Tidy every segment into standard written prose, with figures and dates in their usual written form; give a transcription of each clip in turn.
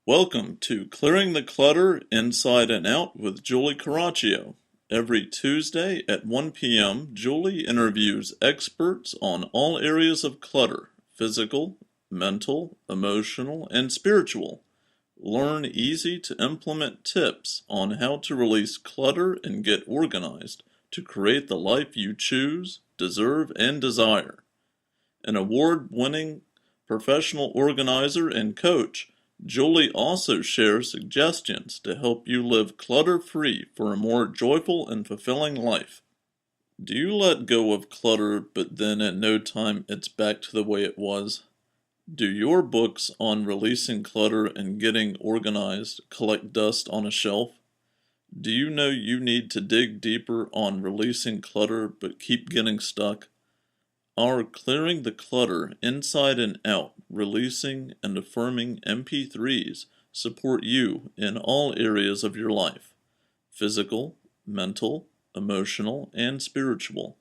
Welcome to Clearing the Clutter Inside and Out with Julie Coraccio. Every Tuesday at 1 p.m., Julie interviews experts on all areas of clutter: physical, mental, emotional, and spiritual. Learn easy to implement tips on how to release clutter and get organized to create the life you choose, deserve, and desire. An award-winning professional organizer and coach, Julie also shares suggestions to help you live clutter-free for a more joyful and fulfilling life. Do you let go of clutter, but then at no time it's back to the way it was? Do your books on releasing clutter and getting organized collect dust on a shelf? Do you know you need to dig deeper on releasing clutter but keep getting stuck? Our Clearing the Clutter Inside and Out, Releasing and Affirming MP3s support you in all areas of your life: physical, mental, emotional, and spiritual.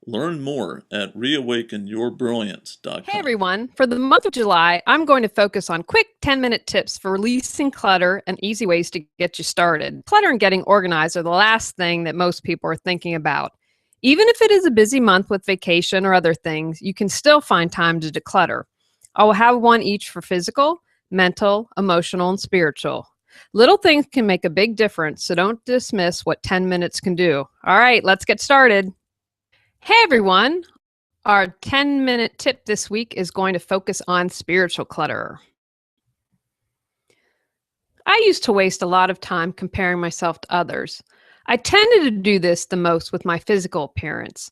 Learn more at Hey reawakenyourbrilliance.com. everyone, for the month of July, I'm going to focus on quick 10-minute tips for releasing clutter and easy ways to get you started. Clutter and getting organized are the last thing that most people are thinking about. Even if it is a busy month with vacation or other things, you can still find time to declutter. I will have one each for physical, mental, emotional, and spiritual. Little things can make a big difference, so don't dismiss what 10 minutes can do. All right, let's get started. Hey everyone, our 10-minute tip this week is going to focus on spiritual clutter. I used to waste a lot of time comparing myself to others. I tended to do this the most with my physical appearance.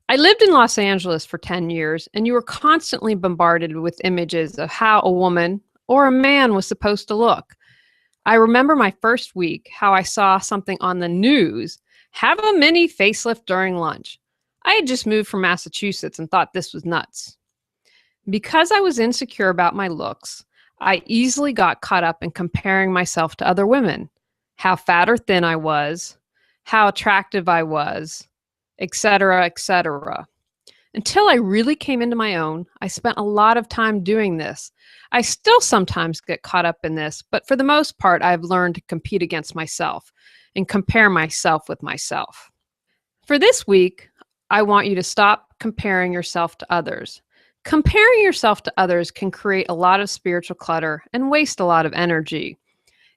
I lived in Los Angeles for 10 years, and you were constantly bombarded with images of how a woman or a man was supposed to look. I remember my first week, how I saw something on the news: have a mini facelift during lunch. I had just moved from Massachusetts and thought this was nuts. Because I was insecure about my looks, I easily got caught up in comparing myself to other women: how fat or thin I was, how attractive I was, etc., etc. Until I really came into my own, I spent a lot of time doing this. I still sometimes get caught up in this, but for the most part, I've learned to compete against myself and compare myself with myself. For this week, I want you to stop comparing yourself to others. Comparing yourself to others can create a lot of spiritual clutter and waste a lot of energy.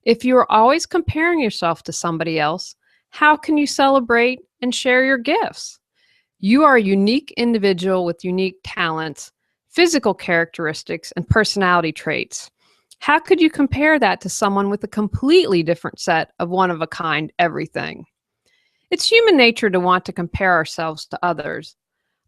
If you are always comparing yourself to somebody else, how can you celebrate and share your gifts? You are a unique individual with unique talents, physical characteristics, and personality traits. How could you compare that to someone with a completely different set of one-of-a-kind everything? It's human nature to want to compare ourselves to others.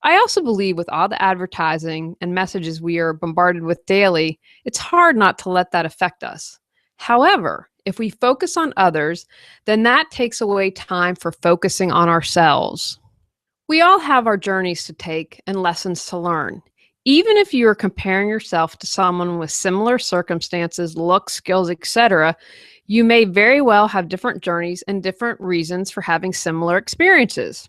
I also believe with all the advertising and messages we are bombarded with daily, it's hard not to let that affect us. However, if we focus on others, then that takes away time for focusing on ourselves. We all have our journeys to take and lessons to learn. Even if you are comparing yourself to someone with similar circumstances, looks, skills, etc., you may very well have different journeys and different reasons for having similar experiences.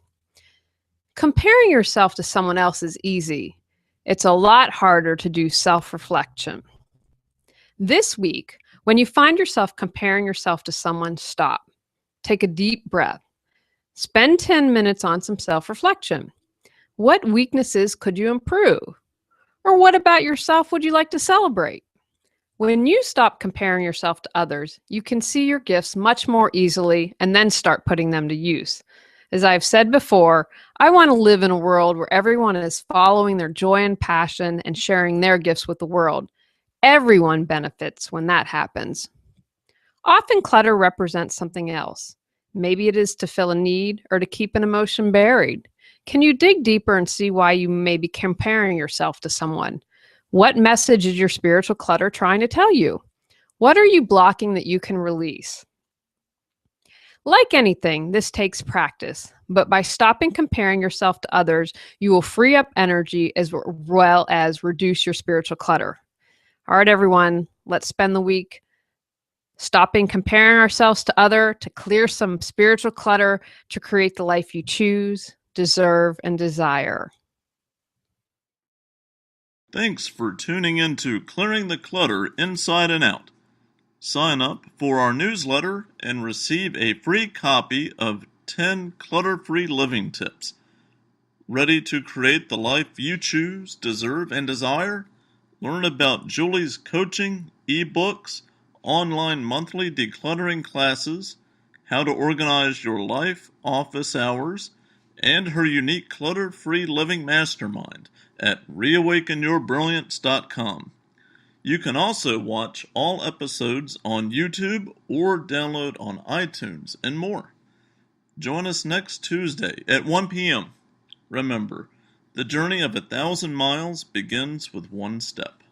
Comparing yourself to someone else is easy. It's a lot harder to do self-reflection. This week, when you find yourself comparing yourself to someone, stop. Take a deep breath. Spend 10 minutes on some self-reflection. What weaknesses could you improve? Or what about yourself would you like to celebrate? When you stop comparing yourself to others, you can see your gifts much more easily and then start putting them to use. As I've said before, I want to live in a world where everyone is following their joy and passion and sharing their gifts with the world. Everyone benefits when that happens. Often clutter represents something else. Maybe it is to fill a need or to keep an emotion buried. Can you dig deeper and see why you may be comparing yourself to someone? What message is your spiritual clutter trying to tell you? What are you blocking that you can release? Like anything, this takes practice, but by stopping comparing yourself to others, you will free up energy as well as reduce your spiritual clutter. All right, everyone, let's spend the week stopping comparing ourselves to others to clear some spiritual clutter to create the life you choose, deserve, and desire. Thanks for tuning in to Clearing the Clutter Inside and Out. Sign up for our newsletter and receive a free copy of 10 clutter-free living tips. Ready to create the life you choose, deserve, and desire? Learn about Julie's coaching, ebooks, online monthly decluttering classes, how to organize your life, office hours, and her unique clutter-free living mastermind at reawakenyourbrilliance.com. You can also watch all episodes on YouTube or download on iTunes and more. Join us next Tuesday at 1 p.m. Remember, the journey of 1,000 miles begins with one step.